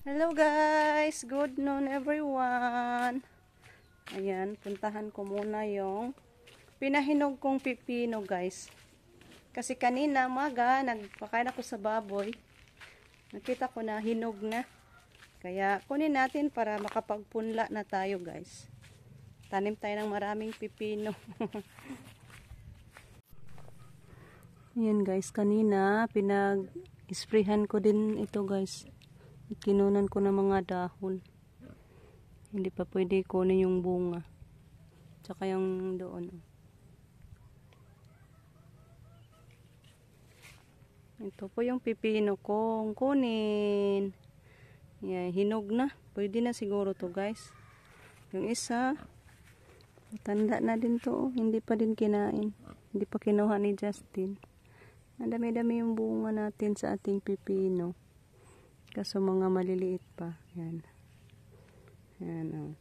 Hello guys! Good noon everyone! Ayan, puntahan ko muna yung pinahinog kong pipino guys. Kasi kanina maga, nagpakain ako sa baboy. Nakita ko na hinog na. Kaya kunin natin para makapagpunla na tayo guys. Tanim tayo ng maraming pipino. Ayan guys, kanina pinag-sprayhan ko din ito guys. Kinunan ko ng mga dahon. Hindi pa pwede kunin yung bunga. Tsaka yung doon. Ito po yung pipino kong kunin. Yan, hinog na. Pwede na siguro to guys. Yung isa, tanda na din to. Hindi pa din kinain. Hindi pa kinuha ni Justin. Ang dami-dami yung bunga natin sa ating pipino. Kaso mga maliliit pa. Yan. Yan o.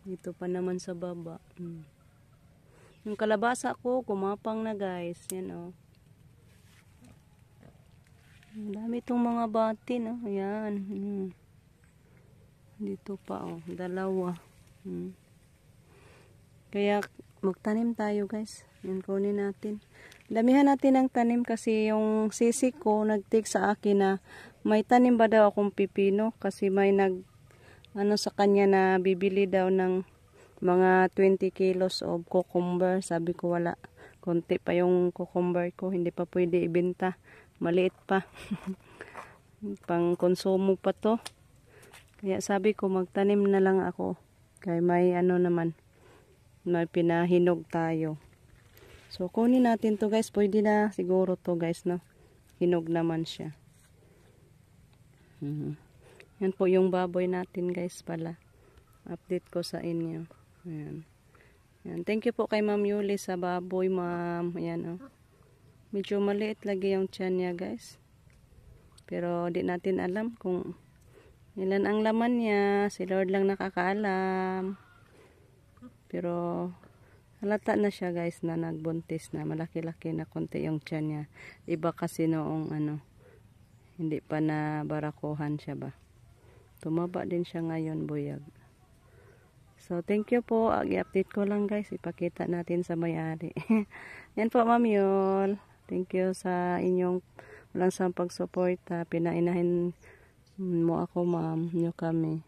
Dito pa naman sa baba. Yung kalabasa ko, kumapang na guys. Yan o. Ang dami itong mga batin o. Yan. Dito pa o. Dalawa. Kaya magtanim tayo guys. Yan, kunin natin. Damihan natin ng tanim kasi yung sisi ko nag-take sa akin na may tanim ba daw akong pipino kasi may sa kanya na bibili daw ng mga 20 kilos of cucumber. Sabi ko wala. Konti pa yung cucumber ko. Hindi pa pwede ibenta. Maliit pa. Pang konsumo pa to. Kaya sabi ko magtanim na lang ako. Kaya may naman. May pinahinog tayo. So, kunin natin to guys. Pwede na siguro to guys, no? Hinog naman siya. Yan po yung baboy natin guys pala. Update ko sa inyo. Ayan. Yan. Thank you po kay Ma'am Yuli sa baboy, ma'am. Ayan, oh. Medyo maliit lagi yung tiyan niya guys. Pero di natin alam kung ilan ang laman niya. Si Lord lang nakakaalam. Pero halata na siya guys na nagbuntis na. Malaki-laki na konti yung tiyan niya. Iba kasi noong hindi pa na barakuhan siya ba. Tumaba din siya ngayon, buyag. So, thank you po. I-update ko lang guys. Ipakita natin sa may-ari. Yan po, Ma'am Yol. Thank you sa inyong walang sa pagsuporta. Pinainahin mo ako, ma'am. Nyo kami.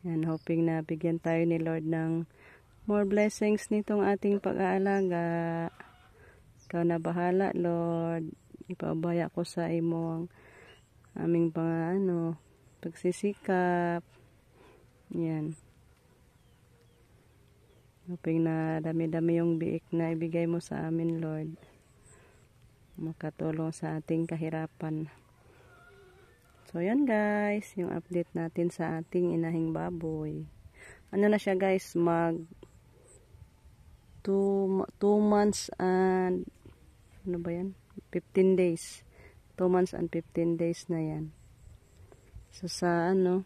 Yan, hoping na bigyan tayo ni Lord ng more blessings nitong ating pag-aalaga. Ikaw na bahala, Lord. Ipabaya ko sa imo ang aming pagsisikap. Yan. Hoping na dami-dami yung biik na ibigay mo sa amin, Lord. Makatulong sa ating kahirapan. So, yan guys. Yung update natin sa ating inahing baboy. Ano na siya guys? 2 months and 15 days. 2 months and 15 days na yan. So sa 25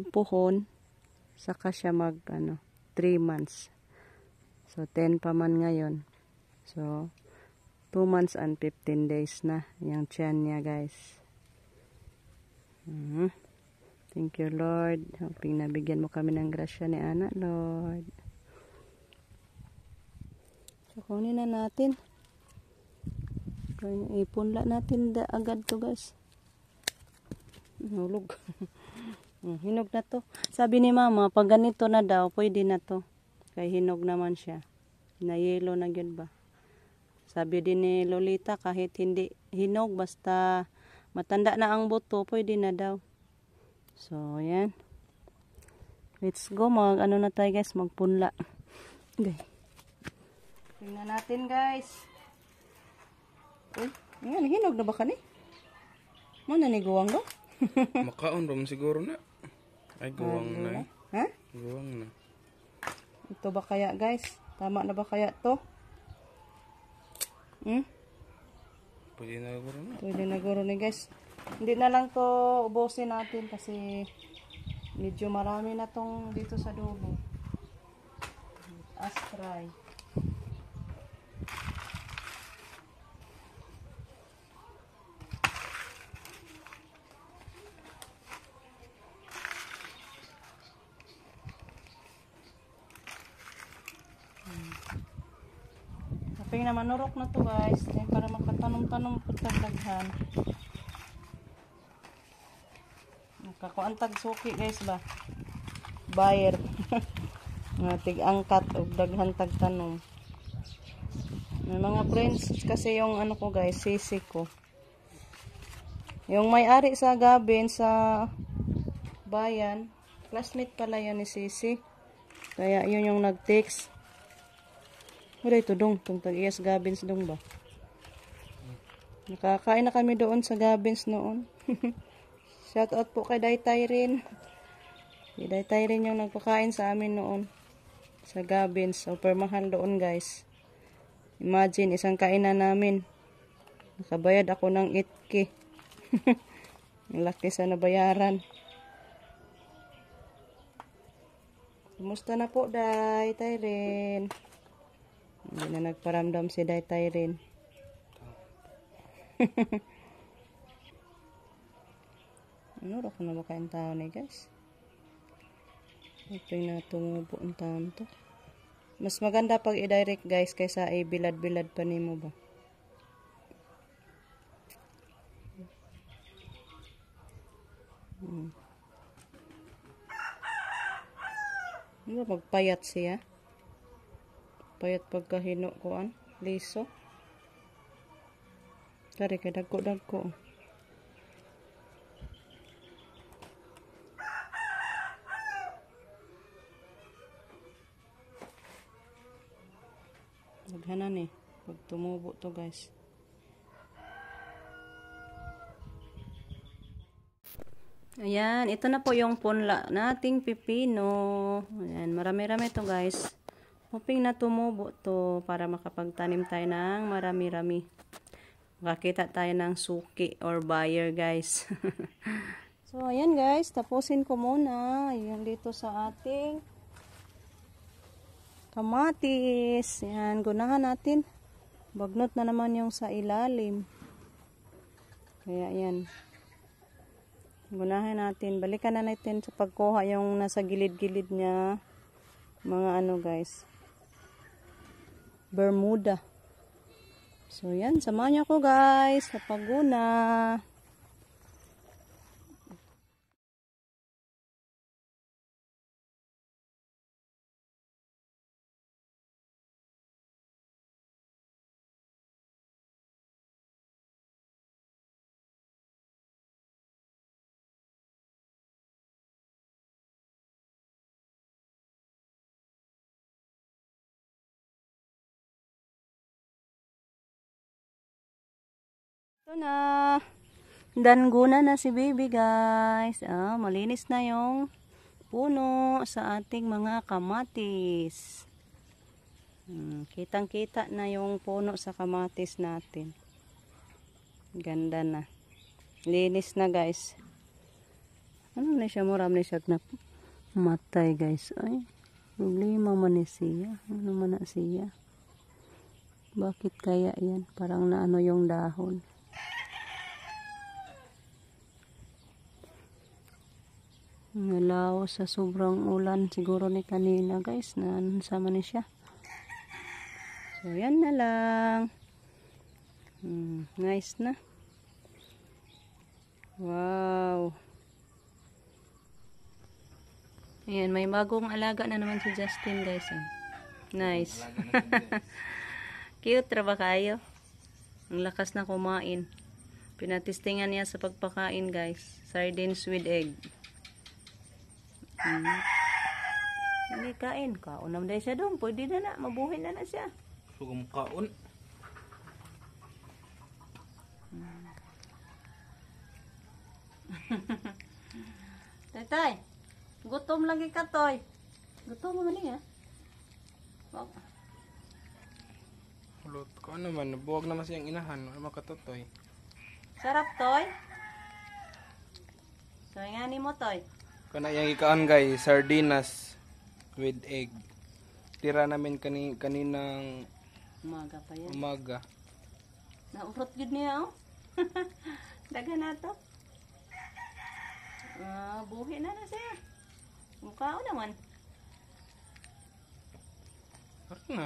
puhon saka siya 3 months. So 10 pa man ngayon. So 2 months and 15 days na yung tiyan niya guys. Thank you, Lord. Hoping nabigyan mo kami ng grasya ni Ana, Lord. So, kunin na natin. Ipunla natin agad to, guys. Hulog. Hinog na to. Sabi ni Mama, pag ganito na daw, pwede na to. Kaya hinog naman siya. Na-yellow na yun ba? Sabi din ni Lolita, kahit hindi hinog, basta matanda na ang buto, pwede na daw. So, yan. Let's go. Na tayo guys. Magpunla. Okay. Tingnan natin guys. Uy, yan. Hinog na ba ka ni? Mana ni guwang do? Makaon rom siguro na. Ay, guwang na. Ha? Guwang na. Ito ba kaya guys? Tama na ba kaya to? Pwede na siguro na. Pwede na siguro ni guys. Hindi na lang to ubusin natin kasi medyo marami na tong dito sa dulo. Let's try. Hoping na manurok na to guys. Para makatanom-tanom po tagdaghan. Nakakuantag suki guys ba? Buyer. Nga tig-angkat o daghan tagtanom. May mga friends kasi yung ano ko guys, sisi ko. Yung may-ari sa Gabin sa bayan, classmate pala yan ni Sisi. Kaya yun yung nag-text. Wala ito dong, itong tag-iyas Gabins dong ba? Nakakain na kami doon sa Gabins noon. Shout out po kay Daytay rin. Si Daytay rin yung nagpakain sa amin noon. Sa Gabins. Super mahal doon guys. Imagine, isang kainan namin. Nakabayad ako ng 8K. Ang laki sa nabayaran. Kumusta na po, Daytay rin? Hindi na nagparamdam si Daytay rin. Ano ro ko na makain tao ni guys? Hoping na tumubo ang taon to. Mas maganda pag i-direct guys kaysa i-bilad-bilad pa nimo ba. Ano magpayat siya? Payat pagkahino ko an, liso. Tari kay dagko-dagko. Daghanan eh. Pag tumubo to guys. Ayan. Ito na po yung punla nating pipino. Ayan. Marami-rami to guys. Hoping na tumubo to para makapagtanim tayo ng marami-rami. Makakita tayo ng suki or buyer guys. So ayan guys. Tapusin ko muna. Ayan dito sa ating kamatis. Yan, gunahan natin. Bagnot na naman yung sa ilalim. Kaya yan. Gunahan natin. Balikan na natin sa pagkuha yung nasa gilid-gilid niya. Mga ano guys. Bermuda. So yan, samahan niyo ako guys sa pagguna. Ito na. Dangguna na si baby guys. Malinis na yung puno sa ating mga kamatis. Kitang-kita na yung puno sa kamatis natin. Ganda na. Linis na guys. Ano na siya? Marami siya na matay guys. Ay, problema man ni siya. Ano man na siya? Bakit kaya yan? Parang naano yung dahon. Nalaw sa sobrang ulan siguro ni kanina guys. Nasama ni siya. So yan na lang. Nice na. Wow. Ayan, may bagong alaga na naman si Justin guys. Nice. Cute ra ba kayo? Ang lakas na kumain. Pinatistingan niya sa pagpakain guys. Sardines with egg. Hindi kain. Kaon naman dahil siya doon. Pwede na na. Mabuhin na na siya. Sugong kaon. Tay, gutom lagi ka, Toy. Gutom mo mali, ha? Ulot ko naman. Buwag naman siyang inahan. Ano makatutoy? Sarap, Toy. So, nga ni mo, Toy. Kana yung ikaon guys. Sardinas with egg. Tira namin kaninang Umaga pa yan. umaga. Naurot yun niya, oh. Daga na to. Buhi na na siya. Mukha naman. Ano na?